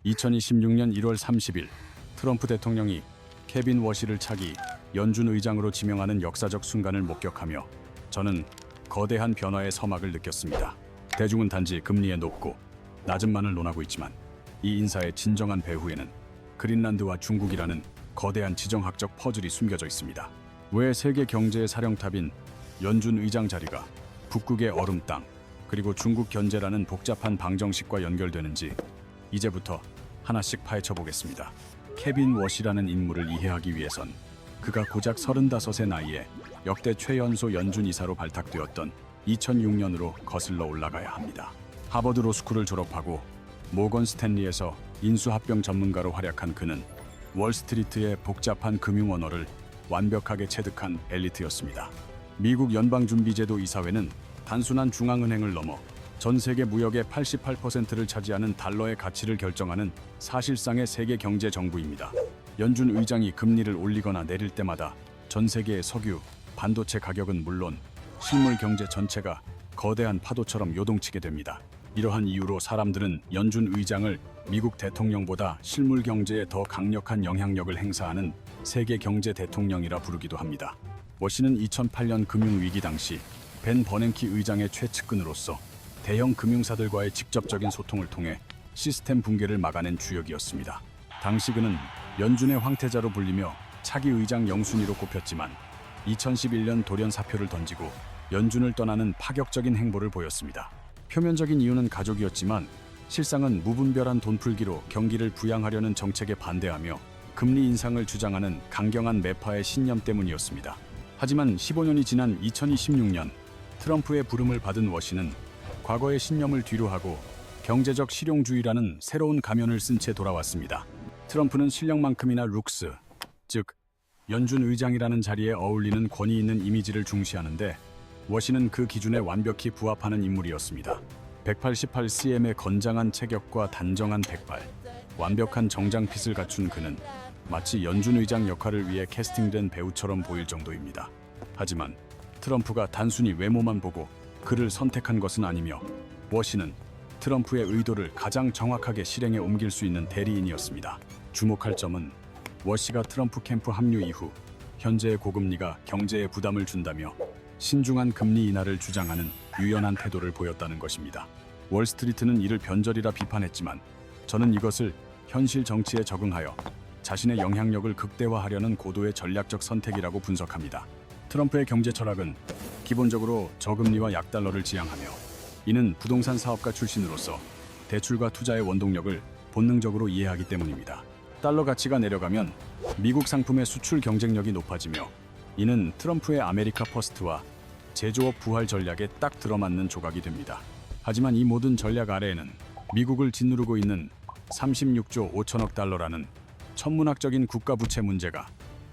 2026년 1월 30일 트럼프 대통령이 케빈 워시를 차기 연준 의장으로 지명하는 역사적 순간을 목격하며 저는 거대한 변화의 서막을 느꼈습니다. 대중은 단지 금리의 높고 낮음만을 논하고 있지만 이 인사의 진정한 배후에는 그린란드와 중국이라는 거대한 지정학적 퍼즐이 숨겨져 있습니다. 왜 세계 경제의 사령탑인 연준 의장 자리가 북극의 얼음 땅 그리고 중국 견제라는 복잡한 방정식과 연결되는지 이제부터 하나씩 파헤쳐 보겠습니다. 케빈 워시라는 인물을 이해하기 위해선 그가 고작 35의 나이에 역대 최연소 연준 이사로 발탁되었던 2006년으로 거슬러 올라가야 합니다. 하버드 로스쿨을 졸업하고 모건 스탠리에서 인수합병 전문가로 활약한 그는 월스트리트의 복잡한 금융 언어를 완벽하게 체득한 엘리트였습니다. 미국 연방준비제도 이사회는 단순한 중앙은행을 넘어 전 세계 무역의 88%를 차지하는 달러의 가치를 결정하는 사실상의 세계 경제 정부입니다. 연준 의장이 금리를 올리거나 내릴 때마다 전 세계의 석유, 반도체 가격은 물론 실물 경제 전체가 거대한 파도처럼 요동치게 됩니다. 이러한 이유로 사람들은 연준 의장을 미국 대통령보다 실물 경제에 더 강력한 영향력을 행사하는 세계 경제 대통령이라 부르기도 합니다. 워시는 2008년 금융위기 당시 벤 버냉키 의장의 최측근으로서 대형 금융사들과의 직접적인 소통을 통해 시스템 붕괴를 막아낸 주역이었습니다. 당시 그는 연준의 황태자로 불리며 차기 의장 영순위로 꼽혔지만 2011년 돌연 사표를 던지고 연준을 떠나는 파격적인 행보를 보였습니다. 표면적인 이유는 가족이었지만 실상은 무분별한 돈풀기로 경기를 부양하려는 정책에 반대하며 금리 인상을 주장하는 강경한 매파의 신념 때문이었습니다. 하지만 15년이 지난 2026년 트럼프의 부름을 받은 워시는 과거의 신념을 뒤로하고 경제적 실용주의라는 새로운 가면을 쓴 채 돌아왔습니다. 트럼프는 실력만큼이나 룩스, 즉 연준 의장이라는 자리에 어울리는 권위 있는 이미지를 중시하는데 워시는 그 기준에 완벽히 부합하는 인물이었습니다. 188cm의 건장한 체격과 단정한 백발, 완벽한 정장핏을 갖춘 그는 마치 연준 의장 역할을 위해 캐스팅된 배우처럼 보일 정도입니다. 하지만 트럼프가 단순히 외모만 보고 그를 선택한 것은 아니며 워시는 트럼프의 의도를 가장 정확하게 실행에 옮길 수 있는 대리인이었습니다. 주목할 점은 워시가 트럼프 캠프 합류 이후 현재의 고금리가 경제에 부담을 준다며 신중한 금리 인하를 주장하는 유연한 태도를 보였다는 것입니다. 월스트리트는 이를 변절이라 비판했지만 저는 이것을 현실 정치에 적응하여 자신의 영향력을 극대화하려는 고도의 전략적 선택이라고 분석합니다. 트럼프의 경제 철학은 기본적으로 저금리와 약달러를 지향하며 이는 부동산 사업가 출신으로서 대출과 투자의 원동력을 본능적으로 이해하기 때문입니다. 달러 가치가 내려가면 미국 상품의 수출 경쟁력이 높아지며 이는 트럼프의 아메리카 퍼스트와 제조업 부활 전략에 딱 들어맞는 조각이 됩니다. 하지만 이 모든 전략 아래에는 미국을 짓누르고 있는 36조 5천억 달러라는 천문학적인 국가 부채 문제가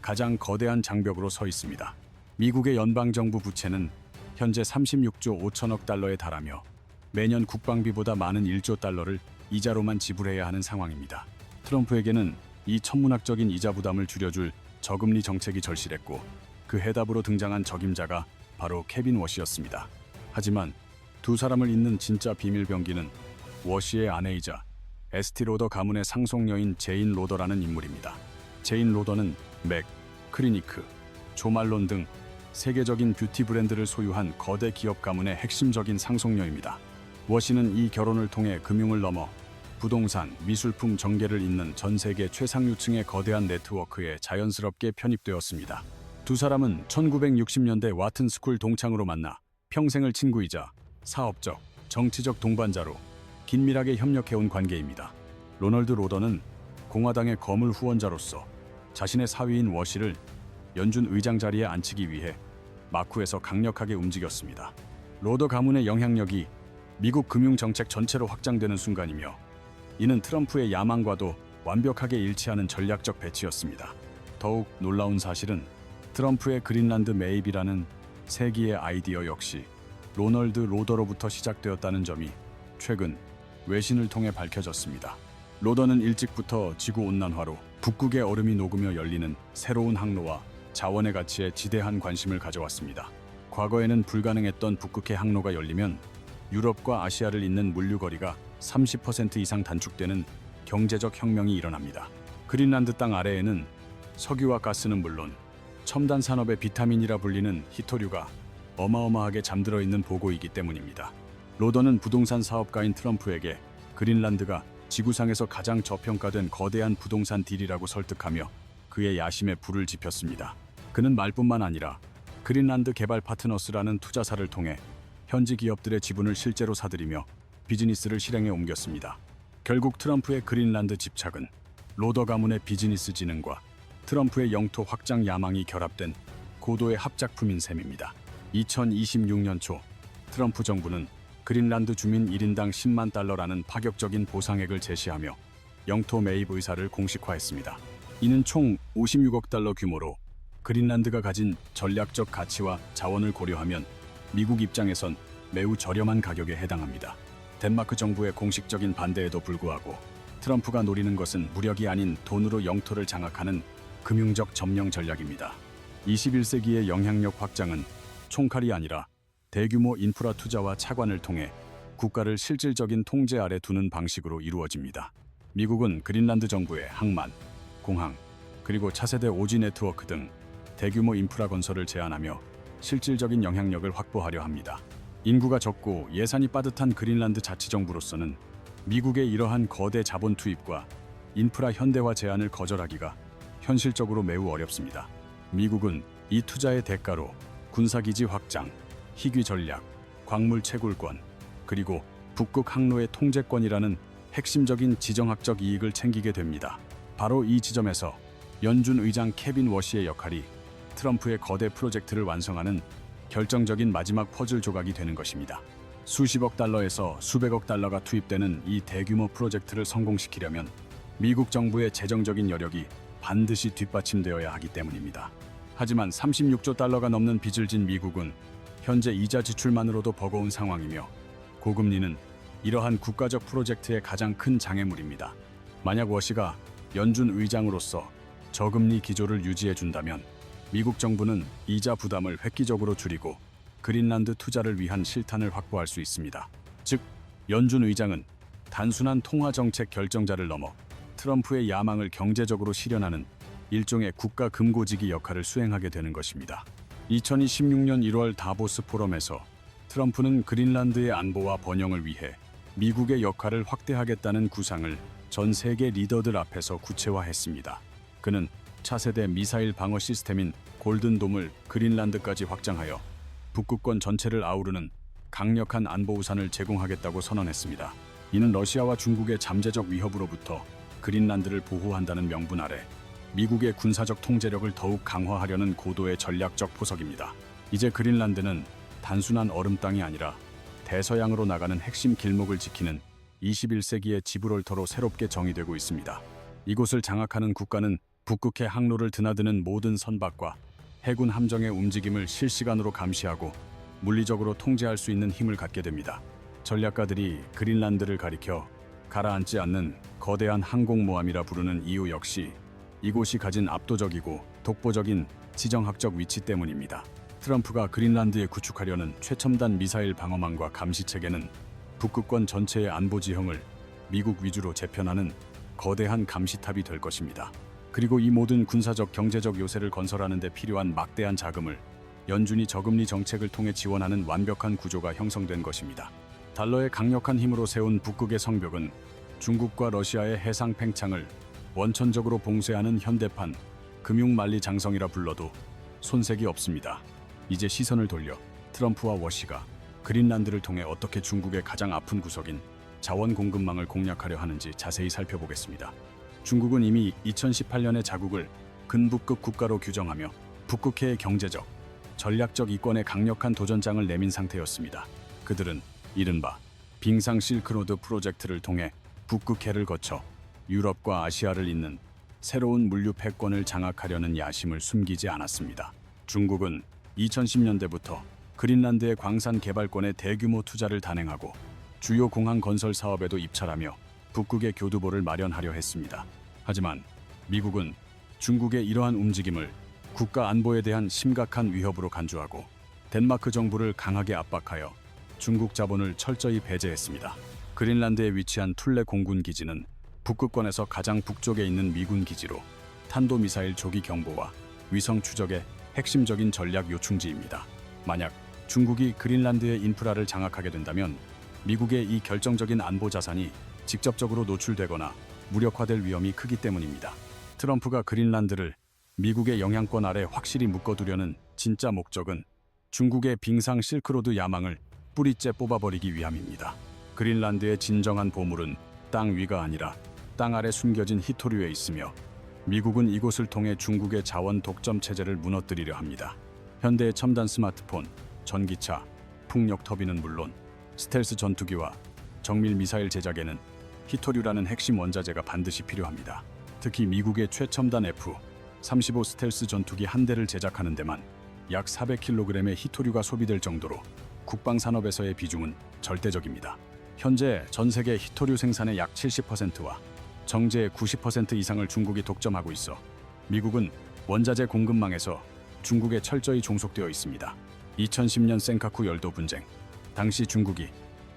가장 거대한 장벽으로 서 있습니다. 미국의 연방정부 부채는 현재 36조 5천억 달러에 달하며 매년 국방비보다 많은 1조 달러를 이자로만 지불해야 하는 상황입니다. 트럼프에게는 이 천문학적인 이자 부담을 줄여줄 저금리 정책이 절실했고 그 해답으로 등장한 적임자가 바로 케빈 워시였습니다. 하지만 두 사람을 잇는 진짜 비밀병기는 워시의 아내이자 에스티 로더 가문의 상속녀인 제인 로더라는 인물입니다. 제인 로더는 맥, 크리니크, 조말론 등 세계적인 뷰티 브랜드를 소유한 거대 기업 가문의 핵심적인 상속녀입니다. 워시는 이 결혼을 통해 금융을 넘어 부동산, 미술품 전개를 잇는 전 세계 최상류층의 거대한 네트워크에 자연스럽게 편입되었습니다. 두 사람은 1960년대 와튼 스쿨 동창으로 만나 평생을 친구이자 사업적, 정치적 동반자로 긴밀하게 협력해온 관계입니다. 로널드 로더는 공화당의 거물 후원자로서 자신의 사위인 워시를 연준 의장 자리에 앉히기 위해 마쿠에서 강력하게 움직였습니다. 로더 가문의 영향력이 미국 금융 정책 전체로 확장되는 순간이며 이는 트럼프의 야망과도 완벽하게 일치하는 전략적 배치였습니다. 더욱 놀라운 사실은 트럼프의 그린란드 매입이라는 세기의 아이디어 역시 로널드 로더로부터 시작되었다는 점이 최근 외신을 통해 밝혀졌습니다. 로더는 일찍부터 지구온난화로 북극의 얼음이 녹으며 열리는 새로운 항로와 자원의 가치에 지대한 관심을 가져왔습니다. 과거에는 불가능했던 북극해 항로가 열리면 유럽과 아시아를 잇는 물류거리가 30% 이상 단축되는 경제적 혁명이 일어납니다. 그린란드 땅 아래에는 석유와 가스는 물론 첨단 산업의 비타민이라 불리는 히토류가 어마어마하게 잠들어 있는 보고이기 때문입니다. 로더는 부동산 사업가인 트럼프에게 그린란드가 지구상에서 가장 저평가된 거대한 부동산 딜이라고 설득하며 그의 야심에 불을 지폈습니다. 그는 말뿐만 아니라 그린란드 개발 파트너스라는 투자사를 통해 현지 기업들의 지분을 실제로 사들이며 비즈니스를 실행에 옮겼습니다. 결국 트럼프의 그린란드 집착은 로더 가문의 비즈니스 지능과 트럼프의 영토 확장 야망이 결합된 고도의 합작품인 셈입니다. 2026년 초 트럼프 정부는 그린란드 주민 1인당 10만 달러라는 파격적인 보상액을 제시하며 영토 매입 의사를 공식화했습니다. 이는 총 56억 달러 규모로 그린란드가 가진 전략적 가치와 자원을 고려하면 미국 입장에선 매우 저렴한 가격에 해당합니다. 덴마크 정부의 공식적인 반대에도 불구하고 트럼프가 노리는 것은 무력이 아닌 돈으로 영토를 장악하는 금융적 점령 전략입니다. 21세기의 영향력 확장은 총칼이 아니라 대규모 인프라 투자와 차관을 통해 국가를 실질적인 통제 아래 두는 방식으로 이루어집니다. 미국은 그린란드 정부의 항만, 공항, 그리고 차세대 오지 네트워크 등 대규모 인프라 건설을 제안하며 실질적인 영향력을 확보하려 합니다. 인구가 적고 예산이 빠듯한 그린란드 자치정부로서는 미국의 이러한 거대 자본 투입과 인프라 현대화 제안을 거절하기가 현실적으로 매우 어렵습니다. 미국은 이 투자의 대가로 군사기지 확장, 희귀 전략, 광물 채굴권, 그리고 북극 항로의 통제권이라는 핵심적인 지정학적 이익을 챙기게 됩니다. 바로 이 지점에서 연준 의장 케빈 워시의 역할이 트럼프의 거대 프로젝트를 완성하는 결정적인 마지막 퍼즐 조각이 되는 것입니다. 수십억 달러에서 수백억 달러가 투입되는 이 대규모 프로젝트를 성공시키려면 미국 정부의 재정적인 여력이 반드시 뒷받침되어야 하기 때문입니다. 하지만 36조 달러가 넘는 빚을 진 미국은 현재 이자 지출만으로도 버거운 상황이며 고금리는 이러한 국가적 프로젝트의 가장 큰 장애물입니다. 만약 워시가 연준 의장으로서 저금리 기조를 유지해준다면 미국 정부는 이자 부담을 획기적으로 줄이고 그린란드 투자를 위한 실탄을 확보할 수 있습니다. 즉, 연준 의장은 단순한 통화 정책 결정자를 넘어 트럼프의 야망을 경제적으로 실현하는 일종의 국가 금고지기 역할을 수행하게 되는 것입니다. 2026년 1월 다보스 포럼에서 트럼프는 그린란드의 안보와 번영을 위해 미국의 역할을 확대하겠다는 구상을 전 세계 리더들 앞에서 구체화했습니다. 그는 차세대 미사일 방어 시스템인 골든돔을 그린란드까지 확장하여 북극권 전체를 아우르는 강력한 안보 우산을 제공하겠다고 선언했습니다. 이는 러시아와 중국의 잠재적 위협으로부터 그린란드를 보호한다는 명분 아래 미국의 군사적 통제력을 더욱 강화하려는 고도의 전략적 포석입니다. 이제 그린란드는 단순한 얼음 땅이 아니라 대서양으로 나가는 핵심 길목을 지키는 21세기의 지브롤터로 새롭게 정의되고 있습니다. 이곳을 장악하는 국가는 북극해 항로를 드나드는 모든 선박과 해군 함정의 움직임을 실시간으로 감시하고 물리적으로 통제할 수 있는 힘을 갖게 됩니다. 전략가들이 그린란드를 가리켜 가라앉지 않는 거대한 항공모함이라 부르는 이유 역시 이곳이 가진 압도적이고 독보적인 지정학적 위치 때문입니다. 트럼프가 그린란드에 구축하려는 최첨단 미사일 방어망과 감시체계는 북극권 전체의 안보 지형을 미국 위주로 재편하는 거대한 감시탑이 될 것입니다. 그리고 이 모든 군사적 경제적 요새를 건설하는 데 필요한 막대한 자금을 연준이 저금리 정책을 통해 지원하는 완벽한 구조가 형성된 것입니다. 달러의 강력한 힘으로 세운 북극의 성벽은 중국과 러시아의 해상 팽창을 원천적으로 봉쇄하는 현대판 금융만리 장성이라 불러도 손색이 없습니다. 이제 시선을 돌려 트럼프와 워시가 그린란드를 통해 어떻게 중국의 가장 아픈 구석인 자원 공급망을 공략하려 하는지 자세히 살펴보겠습니다. 중국은 이미 2018년에 자국을 근북극 국가로 규정하며 북극해의 경제적, 전략적 이권에 강력한 도전장을 내민 상태였습니다. 그들은 이른바 빙상 실크로드 프로젝트를 통해 북극해를 거쳐 유럽과 아시아를 잇는 새로운 물류 패권을 장악하려는 야심을 숨기지 않았습니다. 중국은 2010년대부터 그린란드의 광산 개발권에 대규모 투자를 단행하고 주요 공항 건설 사업에도 입찰하며 북극의 교두보를 마련하려 했습니다. 하지만 미국은 중국의 이러한 움직임을 국가 안보에 대한 심각한 위협으로 간주하고 덴마크 정부를 강하게 압박하여 중국 자본을 철저히 배제했습니다. 그린란드에 위치한 툴레 공군 기지는 북극권에서 가장 북쪽에 있는 미군 기지로 탄도미사일 조기 경보와 위성 추적의 핵심적인 전략 요충지입니다. 만약 중국이 그린란드의 인프라를 장악하게 된다면 미국의 이 결정적인 안보 자산이 직접적으로 노출되거나 무력화될 위험이 크기 때문입니다. 트럼프가 그린란드를 미국의 영향권 아래 확실히 묶어두려는 진짜 목적은 중국의 빙상 실크로드 야망을 뿌리째 뽑아버리기 위함입니다. 그린란드의 진정한 보물은 땅 위가 아니라 땅 아래 숨겨진 히토류에 있으며 미국은 이곳을 통해 중국의 자원 독점 체제를 무너뜨리려 합니다. 현대의 첨단 스마트폰, 전기차, 풍력 터빈은 물론 스텔스 전투기와 정밀 미사일 제작에는 히토류라는 핵심 원자재가 반드시 필요합니다. 특히 미국의 최첨단 F-35 스텔스 전투기 한 대를 제작하는 데만 약 400kg의 히토류가 소비될 정도로 국방 산업에서의 비중은 절대적입니다. 현재 전 세계 히토류 생산의 약 70%와 정제의 90% 이상을 중국이 독점하고 있어 미국은 원자재 공급망에서 중국에 철저히 종속되어 있습니다. 2010년 센카쿠 열도 분쟁, 당시 중국이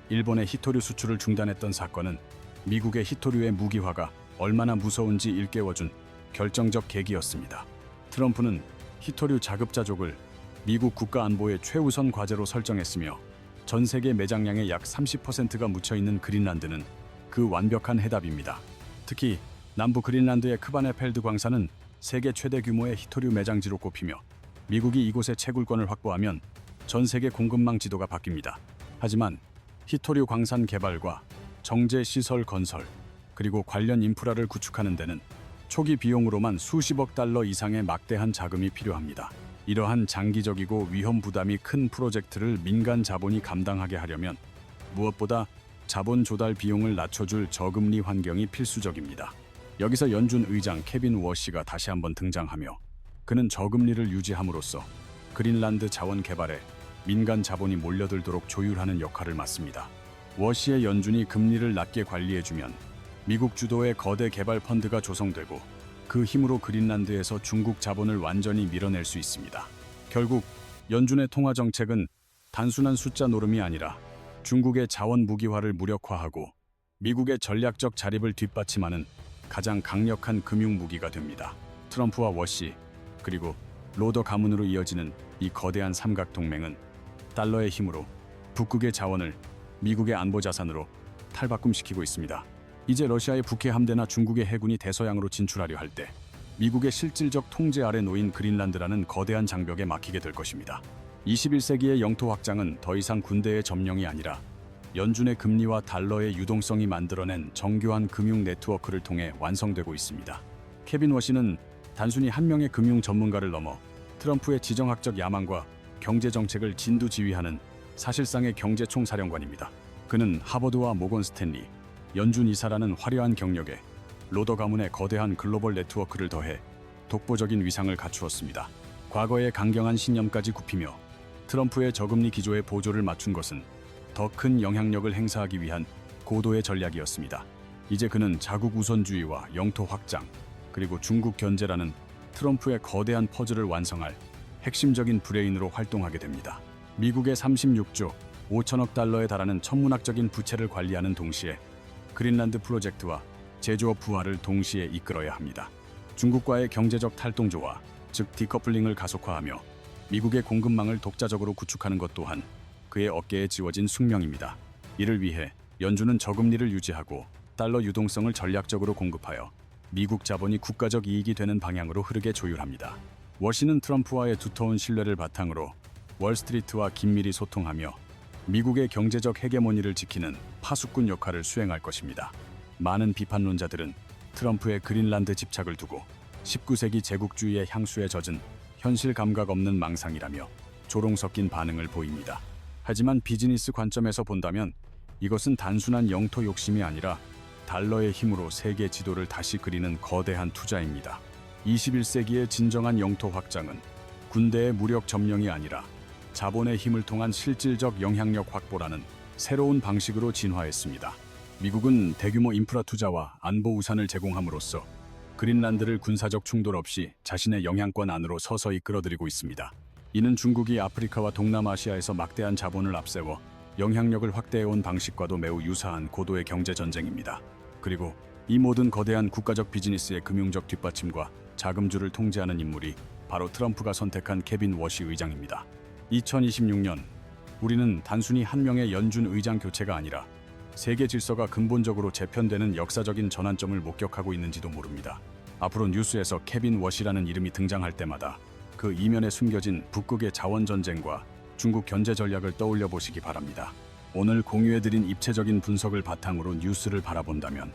일본의 히토류 수출을 중단했던 사건은 미국의 히토류의 무기화가 얼마나 무서운지 일깨워준 결정적 계기였습니다. 트럼프는 히토류 자급자족을 미국 국가안보의 최우선 과제로 설정했으며 전 세계 매장량의 약 30%가 묻혀있는 그린란드는 그 완벽한 해답입니다. 특히 남부 그린란드의 크바네펠드 광산은 세계 최대 규모의 히토류 매장지로 꼽히며 미국이 이곳에 채굴권을 확보하면 전 세계 공급망 지도가 바뀝니다. 하지만 히토류 광산 개발과 정제 시설 건설 그리고 관련 인프라를 구축하는 데는 초기 비용으로만 수십억 달러 이상의 막대한 자금이 필요합니다. 이러한 장기적이고 위험 부담이 큰 프로젝트를 민간 자본이 감당하게 하려면 무엇보다 자본 조달 비용을 낮춰줄 저금리 환경이 필수적입니다. 여기서 연준 의장 케빈 워시가 다시 한번 등장하며 그는 저금리를 유지함으로써 그린란드 자원 개발에 민간 자본이 몰려들도록 조율하는 역할을 맡습니다. 워시의 연준이 금리를 낮게 관리해주면 미국 주도의 거대 개발 펀드가 조성되고 그 힘으로 그린란드에서 중국 자본을 완전히 밀어낼 수 있습니다. 결국 연준의 통화 정책은 단순한 숫자 노름이 아니라 중국의 자원 무기화를 무력화하고 미국의 전략적 자립을 뒷받침하는 가장 강력한 금융 무기가 됩니다. 트럼프와 워시 그리고 로더 가문으로 이어지는 이 거대한 삼각 동맹은 달러의 힘으로 북극의 자원을 미국의 안보 자산으로 탈바꿈시키고 있습니다. 이제 러시아의 북해 함대나 중국의 해군이 대서양으로 진출하려 할 때 미국의 실질적 통제 아래 놓인 그린란드라는 거대한 장벽에 막히게 될 것입니다. 21세기의 영토 확장은 더 이상 군대의 점령이 아니라 연준의 금리와 달러의 유동성이 만들어낸 정교한 금융 네트워크를 통해 완성되고 있습니다. 케빈 워시는 단순히 한 명의 금융 전문가를 넘어 트럼프의 지정학적 야망과 경제 정책을 진두지휘하는 사실상의 경제총사령관입니다. 그는 하버드와 모건 스탠리, 연준 이사라는 화려한 경력에 로더 가문의 거대한 글로벌 네트워크를 더해 독보적인 위상을 갖추었습니다. 과거의 강경한 신념까지 굽히며 트럼프의 저금리 기조에 보조를 맞춘 것은 더 큰 영향력을 행사하기 위한 고도의 전략이었습니다. 이제 그는 자국 우선주의와 영토 확장, 그리고 중국 견제라는 트럼프의 거대한 퍼즐을 완성할 핵심적인 브레인으로 활동하게 됩니다. 미국의 36조 5천억 달러에 달하는 천문학적인 부채를 관리하는 동시에 그린란드 프로젝트와 제조업 부활을 동시에 이끌어야 합니다. 중국과의 경제적 탈동조화, 즉 디커플링을 가속화하며 미국의 공급망을 독자적으로 구축하는 것 또한 그의 어깨에 지워진 숙명입니다. 이를 위해 연준은 저금리를 유지하고 달러 유동성을 전략적으로 공급하여 미국 자본이 국가적 이익이 되는 방향으로 흐르게 조율합니다. 워시는 트럼프와의 두터운 신뢰를 바탕으로 월스트리트와 긴밀히 소통하며 미국의 경제적 헤게모니를 지키는 파수꾼 역할을 수행할 것입니다. 많은 비판론자들은 트럼프의 그린란드 집착을 두고 19세기 제국주의의 향수에 젖은 현실 감각 없는 망상이라며 조롱 섞인 반응을 보입니다. 하지만 비즈니스 관점에서 본다면 이것은 단순한 영토 욕심이 아니라 달러의 힘으로 세계 지도를 다시 그리는 거대한 투자입니다. 21세기의 진정한 영토 확장은 군대의 무력 점령이 아니라 자본의 힘을 통한 실질적 영향력 확보라는 새로운 방식으로 진화했습니다. 미국은 대규모 인프라 투자와 안보 우산을 제공함으로써 그린란드를 군사적 충돌 없이 자신의 영향권 안으로 서서히 끌어들이고 있습니다. 이는 중국이 아프리카와 동남아시아에서 막대한 자본을 앞세워 영향력을 확대해온 방식과도 매우 유사한 고도의 경제 전쟁입니다. 그리고 이 모든 거대한 국가적 비즈니스의 금융적 뒷받침과 자금줄을 통제하는 인물이 바로 트럼프가 선택한 케빈 워시 의장입니다. 2026년 우리는 단순히 한 명의 연준 의장 교체가 아니라 세계 질서가 근본적으로 재편되는 역사적인 전환점을 목격하고 있는지도 모릅니다. 앞으로 뉴스에서 케빈 워시라는 이름이 등장할 때마다 그 이면에 숨겨진 북극의 자원 전쟁과 중국 견제 전략을 떠올려 보시기 바랍니다. 오늘 공유해드린 입체적인 분석을 바탕으로 뉴스를 바라본다면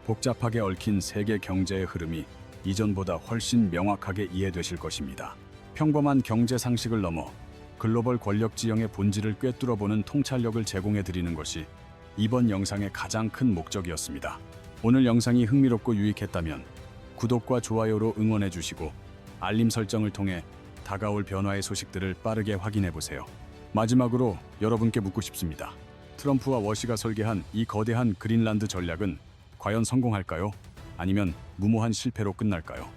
복잡하게 얽힌 세계 경제의 흐름이 이전보다 훨씬 명확하게 이해되실 것입니다. 평범한 경제 상식을 넘어 글로벌 권력 지형의 본질을 꿰뚫어보는 통찰력을 제공해드리는 것이 이번 영상의 가장 큰 목적이었습니다. 오늘 영상이 흥미롭고 유익했다면 구독과 좋아요로 응원해주시고 알림 설정을 통해 다가올 변화의 소식들을 빠르게 확인해보세요. 마지막으로 여러분께 묻고 싶습니다. 트럼프와 워시가 설계한 이 거대한 그린란드 전략은 과연 성공할까요? 아니면 무모한 실패로 끝날까요?